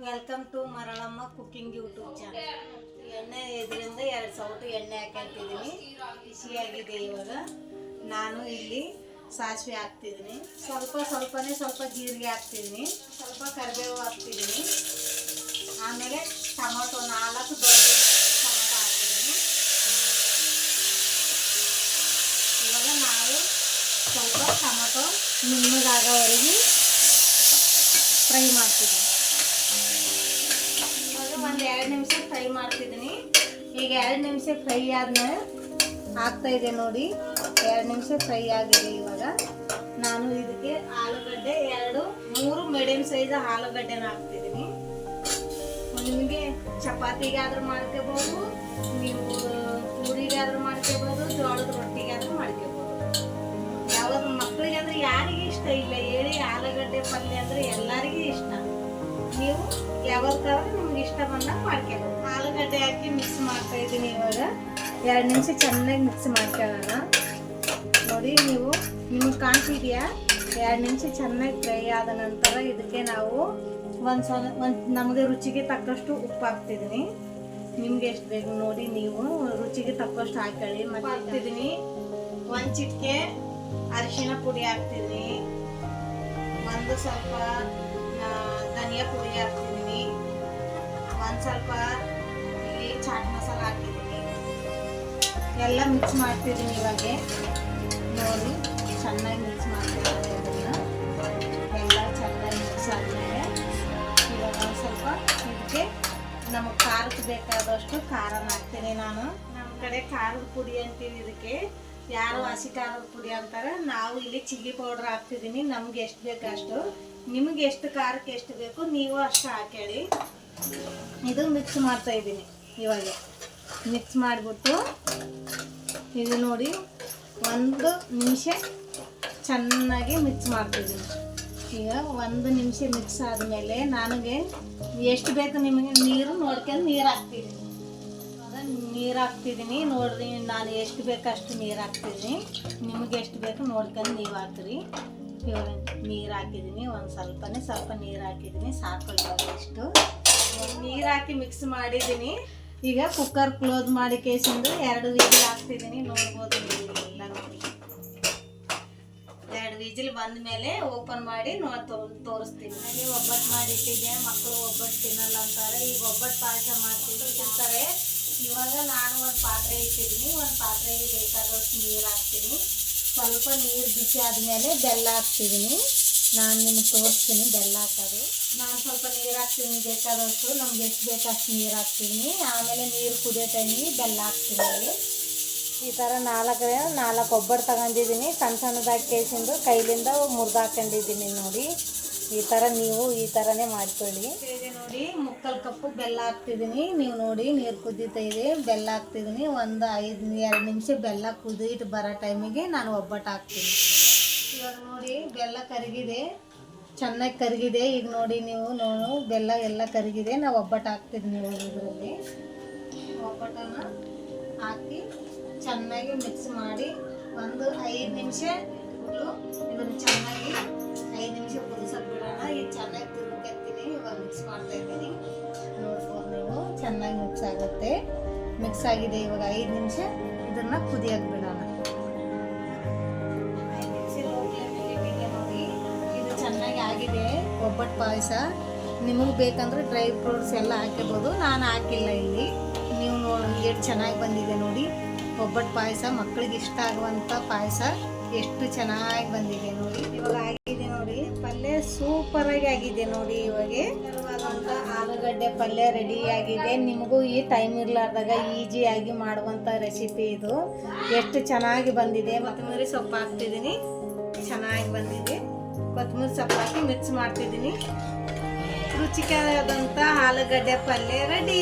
Welcome to Maralamma cooking YouTube channel. ಎಣ್ಣೆ ಇದರಿಂದ 2 ಸೌಟು ಎಣ್ಣೆ ಹಾಕಿದ್ದೀನಿ. ಬಿಸಿಯಾಗಿದೆ. ಇವಾಗ ನಾನು ಇಲ್ಲಿ ಸಾಸಿವೆ ಹಾಕ್ತಿದ್ದೀನಿ. ಸ್ವಲ್ಪ ಜೀರಿಗೆ ಹಾಕ್ತಿದ್ದೀನಿ. ಸ್ವಲ್ಪ ಕರಿಬೇವು ಹಾಕ್ತಿದ್ದೀನಿ. ಆಮೇಲೆ ಟೊಮೊಟೊ 4 ದೊಡ್ಡ ಟೊಮೊಟೊ ಹಾಕ್ತಿದ್ದೀನಿ. ಇವಾಗ ನಾವು ಸ್ವಲ್ಪ ಟೊಮೊಟೊ ನುಣ್ಣಗಾಗೋವರೆಗೆ ಫ್ರೈ ಮಾಡ್ತಿದ್ದೀನಿ. ಒಂದು 2 ನಿಮಿಷ ಫ್ರೈ ಮಾಡ್ತಿದ್ದೀನಿ. ಈಗ 2 ನಿಮಿಷ ಫ್ರೈ ಆದ್ಮೇಲೆ ಆಗ್ತಾ ಇದೆ ನೋಡಿ. 2 ನಿಮಿಷ ಫ್ರೈ ಆಗಿದೆ. ಇವಾಗ ನಾನು ಇದಕ್ಕೆ ಆಲೂಗಡ್ಡೆ 3 ಮೀಡಿಯಂ ಸೈಜ್ ಆಲೂಗಡ್ಡೆನ ಹಾಕ್ತಿದ್ದೀನಿ. ನಿಮಗೆ ಚಪಾತಿಗಾದ್ರೂ ಮಾಡ್ಕೋಬಹುದು, ನೀವು ಪೂರಿಗಾದ್ರೂ ಮಾಡ್ಕೋಬಹುದು, ಜೋಳದ ರೊಟ್ಟಿಗಾದ್ರೂ ಮಾಡ್ಕೋಬಹುದು. ಯಾವ್ದು ಮಕ್ಕಳಿಗೆ ಅಂದ್ರೆ ಯಾರಿಗೆ ಇಷ್ಟ ಇಲ್ಲ ಹೇಳಿ? ಆಲೂಗಡ್ಡೆ ಪಲ್ಯ ಅಂದ್ರೆ ಎಲ್ಲರಿಗೂ ಇಷ್ಟ. ನೀವು ಯಾವತ್ತಾದ್ರೂ ನಿಮ್ಗೆ ಇಷ್ಟ ಬಂದಾಗ ಮಾಡ್ಕೋಬಹುದು. ಆಲೂಗಡ್ಡೆ ಹಾಕಿ ಮಿಕ್ಸ್ ಮಾಡ್ತಾ ಇದ್ದೀನಿ. ಇವಾಗ 2 ನಿಮಿಷ ಚೆನ್ನಾಗಿ ಮಿಕ್ಸ್ ಮಾಡ್ಕೊಳ್ಳೋಣ. ನೋಡಿ, ನಿಮಗೆ ಕಾಣ್ತಿದ್ಯಾ? 2 ನಿಮಿಷ ಚೆನ್ನಾಗಿ ಫ್ರೈ ಆದ ನಂತರ ಇದಕ್ಕೆ ನಾವು ನಮಗೆ ರುಚಿಗೆ ತಕ್ಕಷ್ಟು ಉಪ್ಪು ಹಾಕ್ತಿದ್ದೀನಿ. ನಿಮ್ಗೆ ಎಷ್ಟು ಬೇಕು ನೋಡಿ, ನೀವು ರುಚಿಗೆ ತಕ್ಕಷ್ಟು ಹಾಕೊಳ್ಳಿ. ಮತ್ತೆ ಹಾಕ್ತಿದ್ದೀನಿ 1 ಚಿಟಿಕೆ ಅರಿಶಿನ ಪುಡಿ ಹಾಕ್ತಿದ್ದೀನಿ. ಸ್ವಲ್ಪ ಧನಿಯಾ ಪುಡಿ ಹಾಕ್ತಿದ್ದೀನಿ. ಸ್ವಲ್ಪ ಇಲ್ಲಿ ಚಾಟ್ ಮಸಾಲ ಹಾಕಿದ್ದೀನಿ. ಎಲ್ಲ ಮಿಕ್ಸ್ ಮಾಡ್ತಿದ್ದೀನಿ. ಇವಾಗ ನೋಡಿ, ಚೆನ್ನಾಗಿ ಮಿಕ್ಸ್ ಮಾಡ್ತಿದ್ದೀನಿ. ಎಲ್ಲ ಚೆನ್ನಾಗಿ ಮಿಕ್ಸ್ ಆದಮೇಲೆ ಇವಾಗ ಸ್ವಲ್ಪ ಇದಕ್ಕೆ ನಮಗೆ ಖಾರಕ್ಕೆ ಬೇಕಾದಷ್ಟು ಖಾರನ ಹಾಕ್ತೀನಿ. ನಾನು ನಮ್ಮ ಕಡೆ ಖಾರದ ಪುಡಿ ಅಂತೀವಿ ಇದಕ್ಕೆ. ಯಾರು ಹಸಿ ಖಾರದ ಪುಡಿ ಅಂತಾರೆ. ನಾವು ಇಲ್ಲಿ ಚಿಲ್ಲಿ ಪೌಡರ್ ಹಾಕ್ತಿದ್ದೀನಿ. ನಮ್ಗೆ ಎಷ್ಟು ಬೇಕು ಅಷ್ಟು. ನಿಮಗೆ ಎಷ್ಟು ಖಾರಕ್ಕೆ ಎಷ್ಟು ಬೇಕು ನೀವು ಅಷ್ಟು ಹಾಕಿ. ಇದು ಮಿಕ್ಸ್ ಮಾಡ್ತಾ ಇದ್ದೀನಿ. ಇವಾಗ ಮಿಕ್ಸ್ ಮಾಡಿಬಿಟ್ಟು ಇದು ನೋಡಿ 1 ನಿಮಿಷ ಚೆನ್ನಾಗಿ ಮಿಕ್ಸ್ ಮಾಡ್ತಿದ್ದೀನಿ. ಈಗ 1 ನಿಮಿಷ ಮಿಕ್ಸ್ ಆದಮೇಲೆ ನನಗೆ ಎಷ್ಟು ಬೇಕು ನಿಮಗೆ ನೀರು ನೋಡ್ಕೊಂಡು ನೀರು ಹಾಕ್ತಿದ್ದೀನಿ. ನೀರು ಹಾಕ್ತಿದ್ದೀನಿ. ನೋಡ್ರಿ, ನಾನು ಎಷ್ಟು ಬೇಕು ಅಷ್ಟು ನೀರು ಹಾಕ್ತಿದ್ದೀನಿ. ನಿಮಗೆ ಎಷ್ಟು ಬೇಕು ನೋಡ್ಕೊಂಡು ನೀವು ಹಾಕ್ರಿ. ಇವಾಗ ನೀರು ಹಾಕಿದ್ದೀನಿ. ಸ್ವಲ್ಪ ನೀರು ಹಾಕಿದ್ದೀನಿ. ಸಾಕು. ಇವಾಗ ಇಷ್ಟು ನೀರು ಹಾಕಿ ಮಿಕ್ಸ್ ಮಾಡಿದ್ದೀನಿ. ಈಗ ಕುಕ್ಕರ್ ಕ್ಲೋಸ್ ಮಾಡಿ ಕೇಸಿಂದು 2 ವಿಜಿಲ್ ಹಾಕ್ತಿದ್ದೀನಿ. ನೋಡ್ಬೋದು ಎಲ್ಲ ನೋಡಿ. 2 ವಿಜಿಲ್ ಬಂದ ಮೇಲೆ ಓಪನ್ ಮಾಡಿ ತೋರಿಸ್ತೀನಿ. ನನಗೆ ಒಬ್ಬಟ್ಟು ಮಾಡಿಟ್ಟಿದ್ದೆ. ಮಕ್ಕಳು ಒಬ್ಬಟ್ಟು ತಿನ್ನಲ್ಲ ಅಂತಾರೆ. ಈಗ ಒಬ್ಬಟ್ಟು ಪಾಯಸ ತಿಂತಾರೆ. ಇವಾಗ ನಾನು ಒಂದು ಪಾತ್ರೆ ಇಟ್ಟಿದ್ದೀನಿ. ಒಂದು ಪಾತ್ರೆಗೆ ಬೇಕಾದಷ್ಟು ನೀರು ಹಾಕ್ತೀನಿ. ಸ್ವಲ್ಪ ನೀರು ಬಿಸಿ ಆದಮೇಲೆ ಬೆಲ್ಲ ಹಾಕ್ತಿದ್ದೀನಿ. ನಾನು ನಿಮ್ಗೆ ತೋರಿಸ್ತೀನಿ ಬೆಲ್ಲ ಹಾಕೋದು. ನಾನು ಸ್ವಲ್ಪ ನೀರು ಹಾಕ್ತೀನಿ ಬೇಕಾದಷ್ಟು. ನಮ್ಗೆ ಎಷ್ಟು ಬೇಕು ಅಷ್ಟು ನೀರು ಹಾಕ್ತೀನಿ. ಆಮೇಲೆ ನೀರು ಕುದಿಯೋ ಟೈಮಿಗೆ ಬೆಲ್ಲ ಹಾಕ್ತೀನಿ. ಈ ಥರ 4 ಒಬ್ಬಟ್ಟು ತಗೊಂಡಿದ್ದೀನಿ. ಸಣ್ಣದಾಗಿ ಕೇಸಿಂದು ಕೈಲಿಂದ ಮುರಿದು ಹಾಕೊಂಡಿದ್ದೀನಿ. ನೋಡಿ, ಈ ಥರ ನೀವು ಈ ಥರನೇ ಮಾಡ್ಕೊಳ್ಳಿ. ನೋಡಿ, 3/4 ಕಪ್ಪು ಬೆಲ್ಲ ಹಾಕ್ತಿದ್ದೀನಿ. ನೀವು ನೋಡಿ, ನೀರು ಕುದೀತಾ ಇದೆ. ಬೆಲ್ಲ ಹಾಕ್ತಿದ್ದೀನಿ. 2 ನಿಮಿಷ ಬೆಲ್ಲ ಕುದಿಟ್ಟು ಬರೋ ಟೈಮಿಗೆ ನಾನು ಒಬ್ಬಟ್ಟು ಹಾಕ್ತೀನಿ. ಇವಾಗ ನೋಡಿ, ಬೆಲ್ಲ ಕರಗಿದೆ, ಚೆನ್ನಾಗಿ ಕರಗಿದೆ. ಈಗ ನೋಡಿ, ಬೆಲ್ಲ ಎಲ್ಲ ಕರಗಿದೆ. ನಾವು ಒಬ್ಬಟ್ಟು ಹಾಕ್ತಿದ್ದೀನಿ. ಇದರಲ್ಲಿ ಒಬ್ಬಟ್ಟನ್ನು ಹಾಕಿ ಚೆನ್ನಾಗಿ ಮಿಕ್ಸ್ ಮಾಡಿ 5 ನಿಮಿಷ ಇದನ್ನು ಚೆನ್ನಾಗಿ 5 ನಿಮಿಷ ಕುದಿಸೋಕೆ ಬಿಡೋಣ. ಈಗ ಚೆನ್ನಾಗಿ ತಿರುಗ್ತೀನಿ. ಇವಾಗ ಮಿಕ್ಸ್ ಮಾಡ್ತಾ ಇದ್ದೀನಿ. ನೋಡ್ಬೋದು ನೀವು, ಚೆನ್ನಾಗಿ ಮಿಕ್ಸ್ ಆಗುತ್ತೆ. ಮಿಕ್ಸ್ ಆಗಿದೆ. ಇವಾಗ 5 ನಿಮಿಷ ಇದನ್ನು ಕುದಿಯೋಕೆ ಬಿಡೋಣ. 5 ನಿಮಿಷ ಲೋ ಫ್ಲೇಮಲ್ಲಿ ನೋಡಿ. ಇದು ಚೆನ್ನಾಗಿ ಆಗಿದೆ ಒಬ್ಬಟ್ಟು ಪಾಯಸ. ನಿಮಗೆ ಬೇಕಂದ್ರೆ ಡ್ರೈ ಫ್ರೂಟ್ಸ್ ಎಲ್ಲ ಹಾಕಬಹುದು. ನಾನು ಹಾಕಿಲ್ಲ ಇಲ್ಲಿ. ನೀವು ನೋಡಿ ಎಷ್ಟು ಚೆನ್ನಾಗಿ ಬಂದಿದೆ ನೋಡಿ. ಒಬ್ಬಟ್ಟು ಪಾಯಸ ಮಕ್ಕಳಿಗೆ ಇಷ್ಟ ಆಗುವಂಥ ಪಾಯಸ ಎಷ್ಟು ಚೆನ್ನಾಗಿ ಬಂದಿದೆ ನೋಡಿ. ಇವಾಗ ಆಗಿದೆ ನೋಡಿ. ಪಲ್ಯ ಸೂಪರಾಗಿ ಆಗಿದೆ ನೋಡಿ. ಇವಾಗ ಆಲೂಗಡ್ಡೆ ಪಲ್ಯ ರೆಡಿ ಆಗಿದೆ. ನಿಮಗೂ ಈ ಟೈಮ್ ಇರಲಾರ್ದಾಗ ಈಸಿಯಾಗಿ ಮಾಡುವಂಥ ರೆಸಿಪಿ ಇದು. ಎಷ್ಟು ಚೆನ್ನಾಗಿ ಬಂದಿದೆ. ಕೊತ್ತಂಬರಿ ಸೊಪ್ಪು ಹಾಕ್ತಿದ್ದೀನಿ. ಚೆನ್ನಾಗಿ ಬಂದಿದೆ. ಕೊತ್ತಂಬರಿ ಸೊಪ್ಪು ಹಾಕಿ ಮಿಕ್ಸ್ ಮಾಡ್ತಿದ್ದೀನಿ. ರುಚಿಕರವಾದಂಥ ಆಲೂಗಡ್ಡೆ ಪಲ್ಯ ರೆಡಿ.